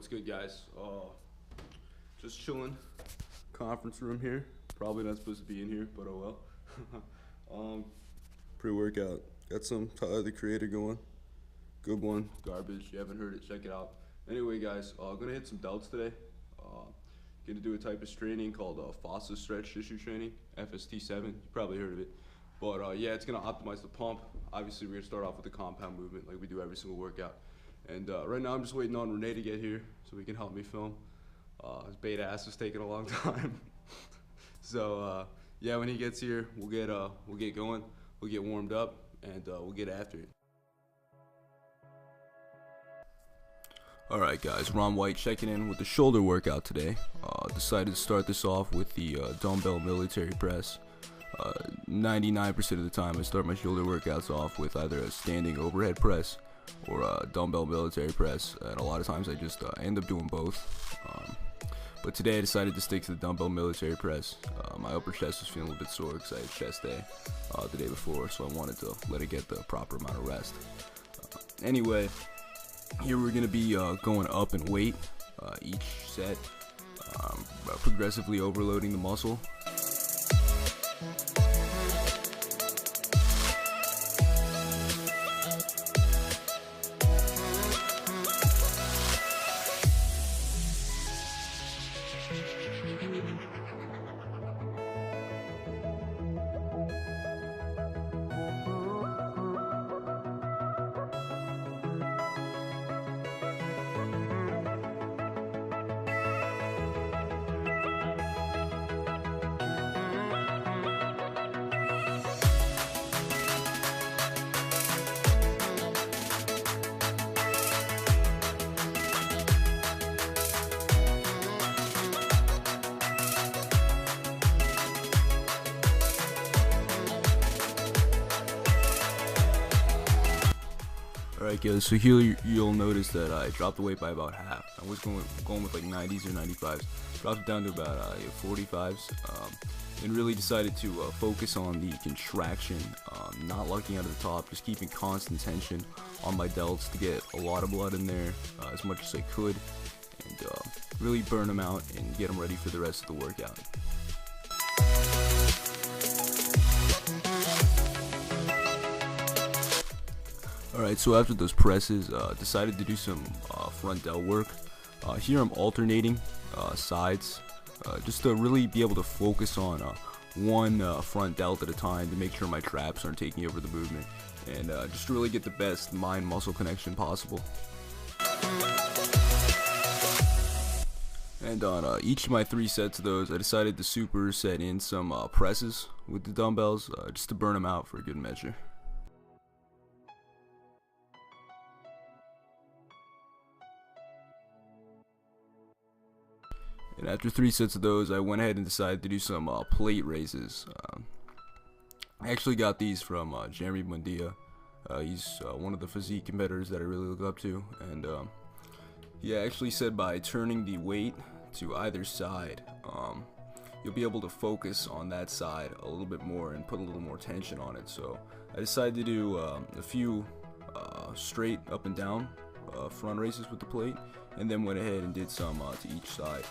What's good, guys? Just chilling. Conference room here. Probably not supposed to be in here, but oh well. Pre-workout. Got some Tyler the Creator going. Good one. Garbage. You haven't heard it, check it out. Anyway, guys, gonna hit some delts today. Gonna do a type of training called fossa stretch tissue training, FST7. You probably heard of it. But yeah, it's gonna optimize the pump. Obviously, we're gonna start off with the compound movement like we do every single workout. And right now, I'm just waiting on Renee to get here so he can help me film. His beta ass is taking a long time. So yeah, when he gets here, we'll get going, we'll get warmed up, and we'll get after it. Alright guys, Ron White checking in with the shoulder workout today. Decided to start this off with the dumbbell military press. 99% of the time I start my shoulder workouts off with either a standing overhead press or a dumbbell military press, and a lot of times I just end up doing both. But today I decided to stick to the dumbbell military press. My upper chest was feeling a little bit sore because I had chest day the day before, so I wanted to let it get the proper amount of rest. Anyway, here we're going to be going up in weight each set, progressively overloading the muscle. Alright guys, so here you'll notice that I dropped the weight by about half. I was going with like 90s or 95s. Dropped it down to about 45s, and really decided to focus on the contraction, not locking out of the top, just keeping constant tension on my delts to get a lot of blood in there as much as I could, and really burn them out and get them ready for the rest of the workout. Alright, so after those presses, decided to do some front delt work. Here I'm alternating sides, just to really be able to focus on one front delt at a time to make sure my traps aren't taking over the movement, and just to really get the best mind-muscle connection possible. And on each of my 3 sets of those, I decided to superset in some presses with the dumbbells, just to burn them out for a good measure. And after 3 sets of those, I went ahead and decided to do some plate raises. I actually got these from Jeremy Mundia. He's one of the physique competitors that I really look up to, and he actually said by turning the weight to either side, you'll be able to focus on that side a little bit more and put a little more tension on it. So I decided to do a few straight up and down front raises with the plate, and then went ahead and did some to each side.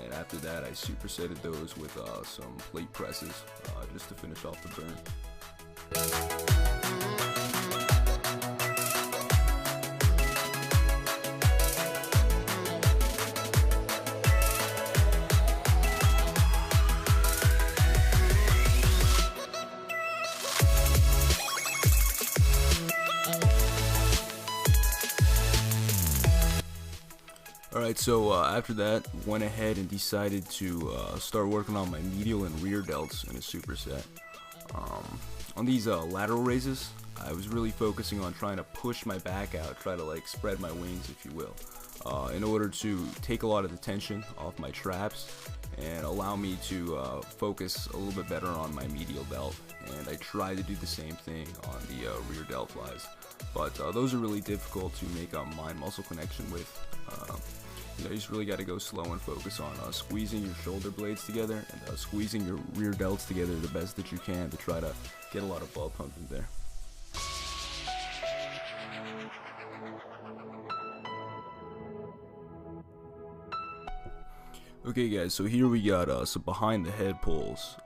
And after that, I supersetted those with some plate presses just to finish off the burn. Alright, so after that, went ahead and decided to start working on my medial and rear delts in a superset. On these lateral raises, I was really focusing on trying to push my back out, try to like spread my wings, if you will, in order to take a lot of the tension off my traps and allow me to focus a little bit better on my medial delt. And I tried to do the same thing on the rear delt flies, but those are really difficult to make a mind-muscle connection with. You just really got to go slow and focus on squeezing your shoulder blades together and squeezing your rear delts together the best that you can to try to get a lot of blood pumping there. Okay guys, so here we got some behind the head pulls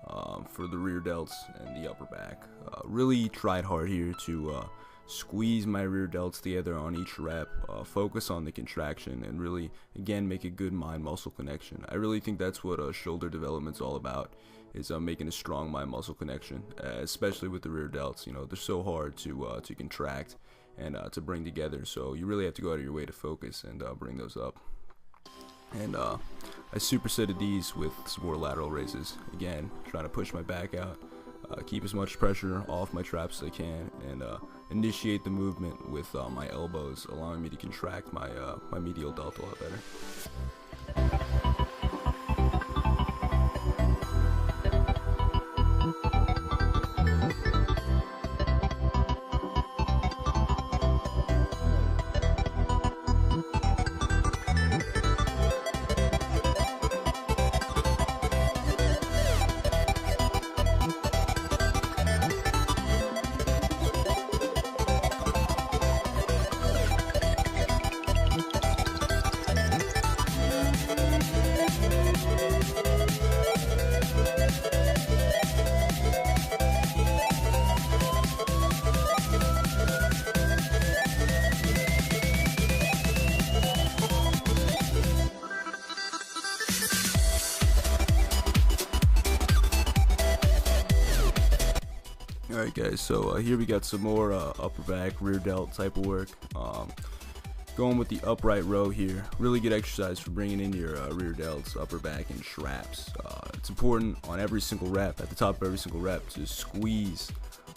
for the rear delts and the upper back. Really tried hard here to squeeze my rear delts together on each rep, focus on the contraction, and really again make a good mind muscle connection. I really think that's what shoulder development's all about, is making a strong mind muscle connection, especially with the rear delts. You know, they're so hard to contract and to bring together, so you really have to go out of your way to focus and bring those up. And I supersetted these with some more lateral raises. Again, trying to push my back out, keep as much pressure off my traps as I can, and initiate the movement with my elbows, allowing me to contract my my medial delt a lot better. Alright guys, so here we got some more upper back, rear delt type of work. Going with the upright row here. Really good exercise for bringing in your rear delts, upper back, and traps. It's important on every single rep, at the top of every single rep, to squeeze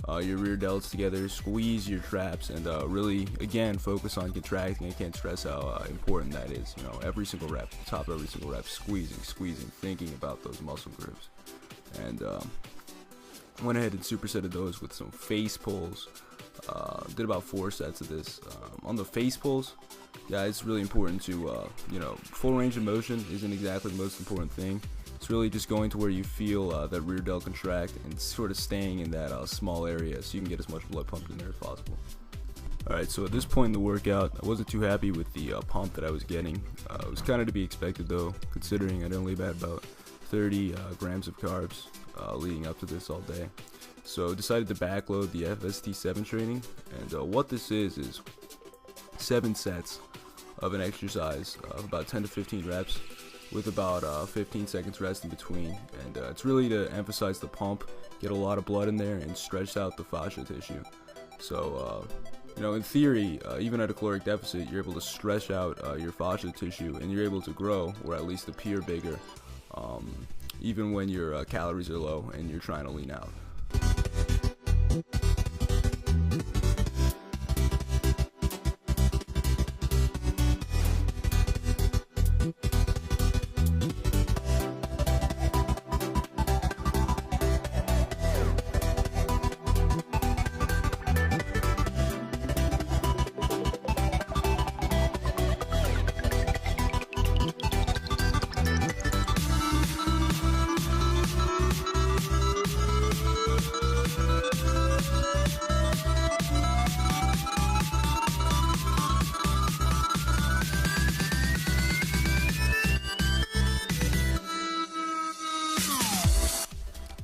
your rear delts together, squeeze your traps, and really, again, focus on contracting. I can't stress how important that is. You know, every single rep, the top of every single rep, squeezing, thinking about those muscle groups. And went ahead and supersetted those with some face pulls. Did about 4 sets of this. On the face pulls, yeah, it's really important to, you know, full range of motion isn't exactly the most important thing. It's really just going to where you feel that rear delt contract and sort of staying in that small area so you can get as much blood pumped in there as possible. Alright, so at this point in the workout, I wasn't too happy with the pump that I was getting. It was kind of to be expected though, considering I'd only had about 30 grams of carbs leading up to this all day. So decided to backload the FST7 training, and what this is 7 sets of an exercise of about 10 to 15 reps with about 15 seconds rest in between, and it's really to emphasize the pump, get a lot of blood in there, and stretch out the fascia tissue. So you know, in theory, even at a caloric deficit, you're able to stretch out your fascia tissue, and you're able to grow, or at least appear bigger, even when your calories are low and you're trying to lean out.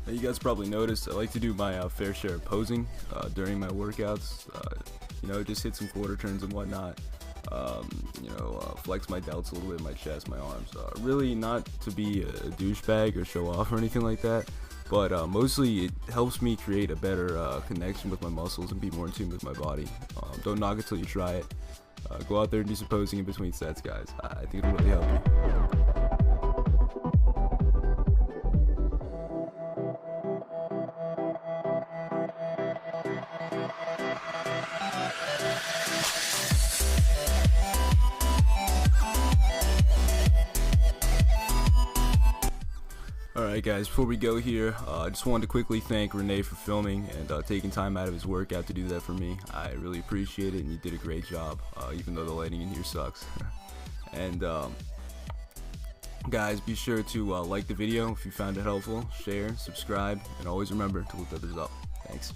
You guys probably noticed I like to do my fair share of posing during my workouts. You know, just hit some quarter turns and whatnot. You know, flex my delts a little bit, my chest, my arms. Really not to be a douchebag or show off or anything like that, but mostly it helps me create a better connection with my muscles and be more in tune with my body. Don't knock it till you try it. Go out there and do some posing in between sets, guys. I think it'll really help you. Alright guys, before we go here, I just wanted to quickly thank Renee for filming and taking time out of his workout to do that for me. I really appreciate it, and you did a great job, even though the lighting in here sucks. And guys, be sure to like the video if you found it helpful, share, subscribe, and always remember to lift others up. Thanks.